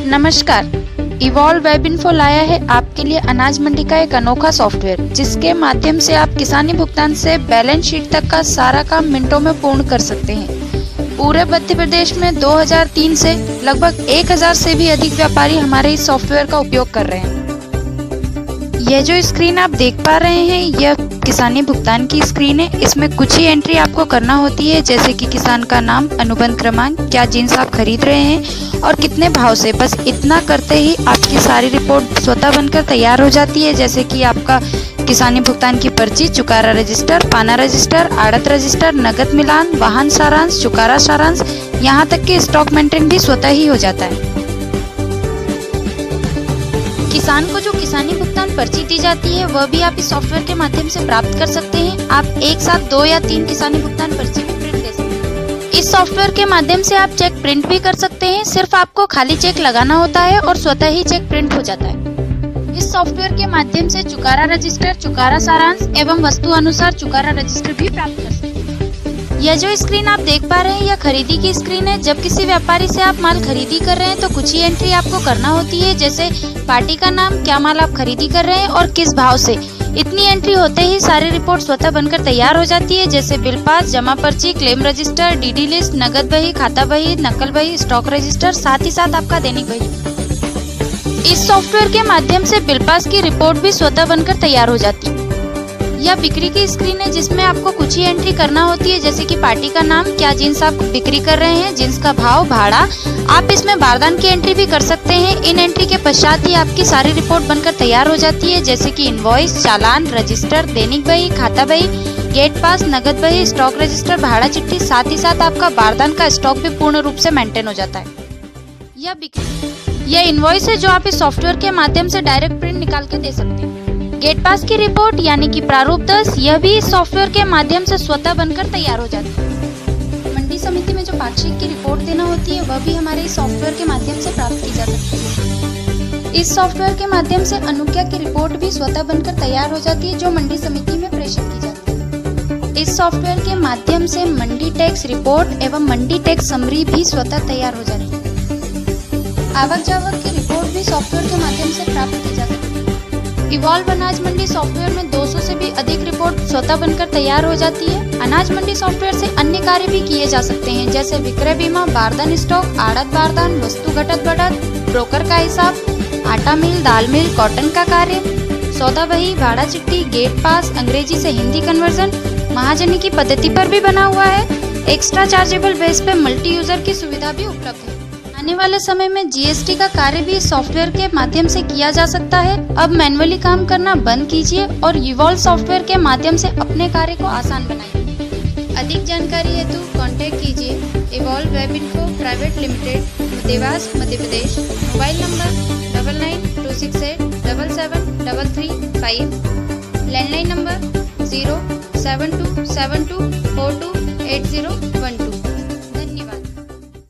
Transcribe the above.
नमस्कार। Evolve Web info लाया है आपके लिए अनाज मंडी का एक अनोखा सॉफ्टवेयर, जिसके माध्यम से आप किसानी भुगतान से बैलेंस शीट तक का सारा काम मिनटों में पूर्ण कर सकते हैं। पूरे मध्य प्रदेश में 2003 से लगभग 1000 से भी अधिक व्यापारी हमारे इस सॉफ्टवेयर का उपयोग कर रहे हैं। यह जो स्क्रीन आप देख पा रहे हैं, यह किसानी भुगतान की स्क्रीन है। इसमें कुछ ही एंट्री आपको करना होती है, जैसे कि किसान का नाम, अनुबंध क्रमांक, क्या जिन्स आप खरीद रहे हैं और कितने भाव से। बस इतना करते ही आपकी सारी रिपोर्ट स्वतः बनकर तैयार हो जाती है, जैसे कि आपका किसानी भुगतान की पर्ची, चुकारा रजिस्टर, पाना रजिस्टर, आड़त रजिस्टर, नगद मिलान, वाहन सारांश, चुकारा सारांश, यहाँ तक कि स्टॉक मेंटेन भी स्वतः ही हो जाता है। किसान को जो किसानी भुगतान पर्ची दी जाती है, वह भी आप इस सॉफ्टवेयर के माध्यम से प्राप्त कर सकते हैं। आप एक साथ 2 या 3 किसानी भुगतान पर्ची भी प्रिंट ले सकते हैं। इस सॉफ्टवेयर के माध्यम से आप चेक प्रिंट भी कर सकते हैं। सिर्फ आपको खाली चेक लगाना होता है और स्वतः ही चेक प्रिंट हो जाता है। इस सॉफ्टवेयर के माध्यम से चुकारा रजिस्टर, चुकारा सारांश एवं वस्तु अनुसार चुकारा रजिस्टर भी प्राप्त कर सकते हैं। यह जो स्क्रीन आप देख पा रहे हैं, यह खरीदी की स्क्रीन है। जब किसी व्यापारी से आप माल खरीदी कर रहे हैं तो कुछ ही एंट्री आपको करना होती है, जैसे पार्टी का नाम, क्या माल आप खरीदी कर रहे हैं और किस भाव से। इतनी एंट्री होते ही सारी रिपोर्ट स्वतः बनकर तैयार हो जाती है, जैसे बिल पास, जमा पर्ची, क्लेम रजिस्टर, डीडी लिस्ट, नगद बही, खाता बही, नकल बही, स्टॉक रजिस्टर, साथ ही साथ आपका दैनिक बही। इस सॉफ्टवेयर के माध्यम से बिल पास की रिपोर्ट भी स्वतः बनकर तैयार हो जाती है। यह बिक्री की स्क्रीन है, जिसमें आपको कुछ ही एंट्री करना होती है, जैसे कि पार्टी का नाम, क्या जिन्स आप बिक्री कर रहे हैं, जिन्स का भाव, भाड़ा। आप इसमें बारदान की एंट्री भी कर सकते हैं। इन एंट्री के पश्चात ही आपकी सारी रिपोर्ट बनकर तैयार हो जाती है, जैसे कि इनवॉइस, चालान, रजिस्टर, दैनिक बही, खाता बही, गेट पास, नगद बही, स्टॉक रजिस्टर, भाड़ा चिट्ठी, साथ ही साथ आपका बारदान का स्टॉक भी पूर्ण रूप से मेंटेन हो जाता है। यह इनवॉइस है जो आप इस सॉफ्टवेयर के माध्यम से डायरेक्ट प्रिंट निकाल के दे सकते हैं। गेट पास की रिपोर्ट यानी कि प्रारूप 10, यह भी इस सॉफ्टवेयर के माध्यम से स्वतः बनकर तैयार हो जाती है। मंडी समिति में जो पाक्षिक की रिपोर्ट देना होती है, वह भी हमारे इस सॉफ्टवेयर के माध्यम से प्राप्त की जा सकती है। इस सॉफ्टवेयर के माध्यम से अनुज्ञा की रिपोर्ट भी स्वतः बनकर तैयार हो जाती है, जो मंडी समिति में प्रेषित की जाती है। इस सॉफ्टवेयर के माध्यम से मंडी टैक्स रिपोर्ट एवं मंडी टैक्स समरी भी स्वतः तैयार हो जाती है। आवक जावक की रिपोर्ट भी सॉफ्टवेयर के माध्यम से प्राप्त की जा सकती है। इवॉल्व अनाज मंडी सॉफ्टवेयर में 200 से भी अधिक रिपोर्ट स्वतः बनकर तैयार हो जाती है। अनाज मंडी सॉफ्टवेयर से अन्य कार्य भी किए जा सकते हैं, जैसे विक्रय बीमा, बारदान स्टॉक, आड़त बारदान, वस्तु घटत बढ़त, ब्रोकर का हिसाब, आटा मिल, दाल मिल, कॉटन का कार्य, सौदा बही, भाड़ा चिट्ठी, गेट पास, अंग्रेजी से हिंदी कन्वर्जन, महाजनी की पद्धति पर भी बना हुआ है। एक्स्ट्रा चार्जेबल बेस पे मल्टी यूजर की सुविधा भी उपलब्ध है। आने वाले समय में जीएसटी का कार्य भी इस सॉफ्टवेयर के माध्यम से किया जा सकता है। अब मैन्युअली काम करना बंद कीजिए और इवॉल्व सॉफ्टवेयर के माध्यम से अपने कार्य को आसान बनाइए। अधिक जानकारी हेतु कांटेक्ट कीजिए Evolve Web Info private limited, Dewas, Madhya Pradesh. Mobile number 9926877335, landline number 07272428012।